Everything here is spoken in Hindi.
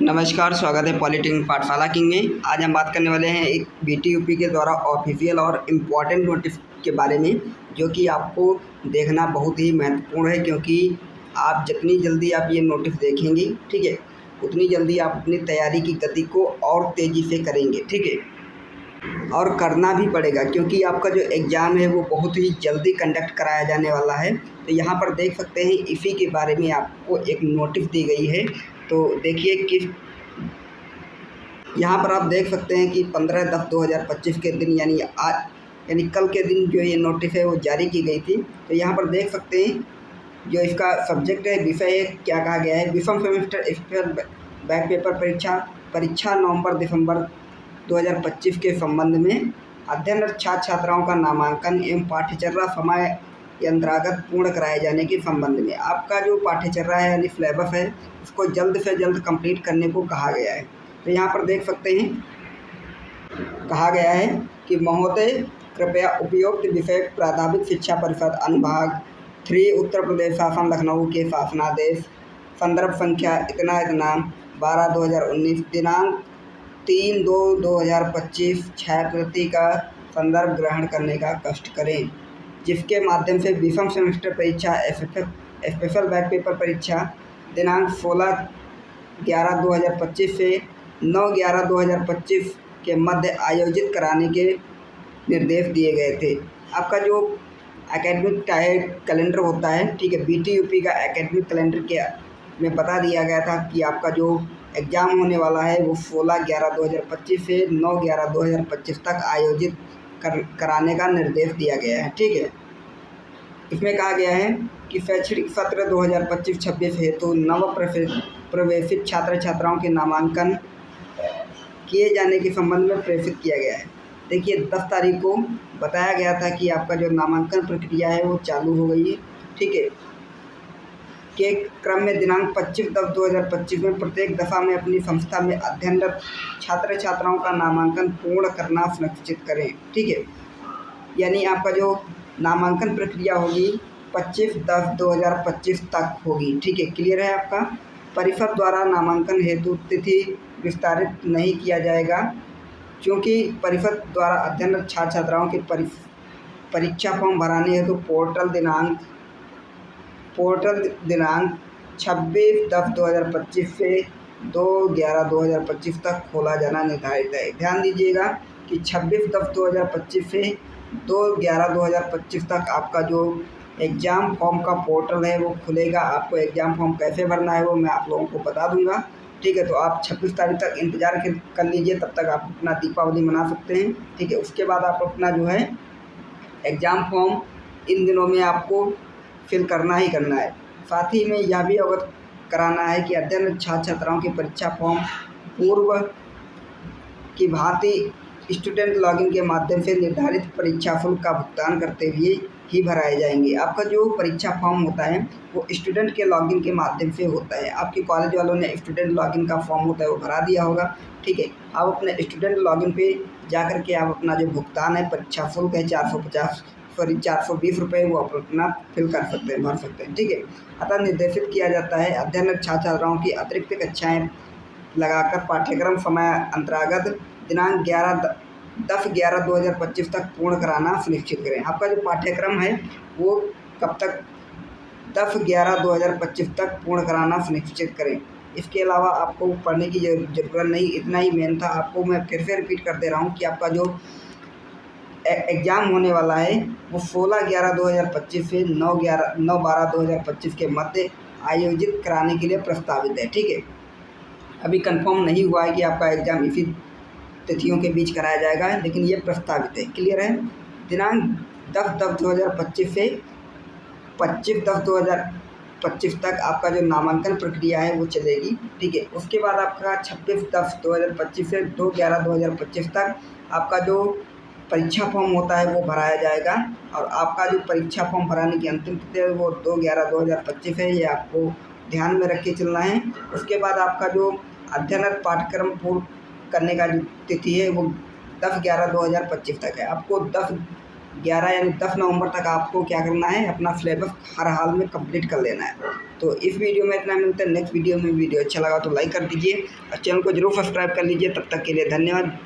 नमस्कार, स्वागत है पॉलिटेक्निक पाठशाला किंग में। आज हम बात करने वाले हैं एक बीटीयूपी के द्वारा ऑफिशियल और इम्पॉर्टेंट नोटिस के बारे में, जो कि आपको देखना बहुत ही महत्वपूर्ण है, क्योंकि आप जितनी जल्दी आप ये नोटिस देखेंगे, ठीक है, उतनी जल्दी आप अपनी तैयारी की गति को और तेज़ी से करेंगे, ठीक है। और करना भी पड़ेगा, क्योंकि आपका जो एग्ज़ाम है वो बहुत ही जल्दी कंडक्ट कराया जाने वाला है। तो यहाँ पर देख सकते हैं इसी के बारे में आपको एक नोटिस दी गई है। तो देखिए कि यहाँ पर आप देख सकते हैं कि 15/10/2025 के दिन यानी कल के दिन जो ये नोटिस है वो जारी की गई थी। तो यहाँ पर देख सकते हैं जो इसका सब्जेक्ट है, विषय है, क्या कहा गया है। विषम सेमेस्टर स्पेशल बैक पेपर परीक्षा नवंबर-दिसंबर 2025 के संबंध में अध्ययनरत छात्र छात्राओं का नामांकन एवं पाठ्यचर्या समय यंत्रागत पूर्ण कराए जाने के संबंध में आपका जो पाठ्यचर्या है यानी सिलेबस है, उसको जल्द से जल्द कंप्लीट करने को कहा गया है। तो यहाँ पर देख सकते हैं कहा गया है कि महोदय कृपया उपयुक्त विषय प्राथमिक शिक्षा परिषद अनुभाग 3 उत्तर प्रदेश शासन लखनऊ के शासनादेश संदर्भ संख्या इतना 12/2019 दिनांक 3/2/2025 छात्रवृत्ति का संदर्भ ग्रहण करने का कष्ट करें, जिसके माध्यम से विषम सेमेस्टर परीक्षा स्पेशल बैक पेपर परीक्षा दिनांक 16/11/2025 से 9/11/2025 के मध्य आयोजित कराने के निर्देश दिए गए थे। आपका जो एकेडमिक कैलेंडर होता है, ठीक है, बीटीयूपी का एकेडमिक कैलेंडर के में बता दिया गया था कि आपका जो एग्ज़ाम होने वाला है वो 16/11/2025 से 9/11/2025 तक आयोजित कराने का निर्देश दिया गया है, ठीक है। इसमें कहा गया है कि शैक्षणिक सत्र 2025-26 हेतु नव प्रवेशित छात्र छात्राओं के नामांकन किए जाने के संबंध में प्रेषित किया गया है। देखिए 10 तारीख को बताया गया था कि आपका जो नामांकन प्रक्रिया है वो चालू हो गई है, ठीक है। के क्रम में दिनांक 25/10/2025 में प्रत्येक दफ़ा में अपनी संस्था में अध्ययनरत छात्र छात्राओं का नामांकन पूर्ण करना सुनिश्चित करें, ठीक है। यानी आपका जो नामांकन प्रक्रिया होगी 25/10/2025 तक होगी, ठीक है। क्लियर है आपका। परिषद द्वारा नामांकन हेतु तिथि विस्तारित नहीं किया जाएगा, क्योंकि परिषद द्वारा अध्ययनरत छात्र छात्राओं के परीक्षा फॉर्म भराने हेतु पोर्टल दिनांक 26/10/2025 से 2/11/2025 तक खोला जाना निर्धारित है। ध्यान दीजिएगा कि 26/10/2025 से 2/11/2025 तक आपका जो एग्ज़ाम फॉर्म का पोर्टल है वो खुलेगा। आपको एग्ज़ाम फॉर्म कैसे भरना है वो मैं आप लोगों को बता दूंगा, ठीक है। तो आप 26 तारीख तक इंतज़ार कर लीजिए, तब तक आप अपना दीपावली मना सकते हैं, ठीक है। उसके बाद आप अपना जो है एग्ज़ाम फॉर्म इन दिनों में आपको फिल करना ही करना है। साथ ही में यह भी अवगत कराना है कि अध्ययनरत छात्र छात्राओं के परीक्षा फॉर्म पूर्व की भांति स्टूडेंट लॉगिन के माध्यम से निर्धारित परीक्षा शुल्क का भुगतान करते हुए ही भराए जाएंगे। आपका जो परीक्षा फॉर्म होता है वो स्टूडेंट के लॉगिन के माध्यम से होता है। आपके कॉलेज वालों ने स्टूडेंट लॉगिन का फॉर्म होता है वो भरा दिया होगा, ठीक है। आप अपने स्टूडेंट लॉगिन पे जाकर के आप अपना जो भुगतान है, परीक्षा शुल्क है 420 रुपये, वो आप अपना फिल कर सकते हैं, भर सकते हैं, ठीक है। अतः निर्देशित किया जाता है अध्ययनरत छात्र छात्राओं की अतिरिक्त कक्षाएँ लगाकर पाठ्यक्रम समय अंतर्गत दिनांक 10/11/2025 तक पूर्ण कराना सुनिश्चित करें। आपका जो पाठ्यक्रम है वो कब तक 10/11/2025 तक पूर्ण कराना सुनिश्चित करें। इसके अलावा आपको पढ़ने की ज़रूरत नहीं, इतना ही मेन था। आपको मैं फिर से रिपीट कर दे रहा हूँ कि आपका जो एग्ज़ाम होने वाला है वो 16/11/2025 से 9/12/2025 के मध्य आयोजित कराने के लिए प्रस्तावित है, ठीक है। अभी कंफर्म नहीं हुआ है कि आपका एग्ज़ाम इसी तिथियों के बीच कराया जाएगा, लेकिन ये प्रस्तावित है। क्लियर है। दिनांक 10/10/2025 से 25/10/2025 तक आपका जो नामांकन प्रक्रिया है वो चलेगी, ठीक है। उसके बाद आपका 26/10/2025 से 2/11/2025 तक आपका जो परीक्षा फॉर्म होता है वो भराया जाएगा, और आपका जो परीक्षा फॉर्म भराने की अंतिम तिथि है वो 2/11/2025 है। ये आपको ध्यान में रख के चलना है। उसके बाद आपका जो अध्ययनरत पाठ्यक्रम पूर्ण करने का जो तिथि है वो 10/11/2025 तक है। आपको 11 यानी 10 नवंबर तक आपको क्या करना है, अपना सिलेबस हर हाल में कंप्लीट कर लेना है। तो इस वीडियो में इतना मिलता है, नेक्स्ट वीडियो में वीडियो अच्छा लगा तो लाइक कर दीजिए और चैनल को जरूर सब्सक्राइब कर लीजिए। तब तक के लिए धन्यवाद।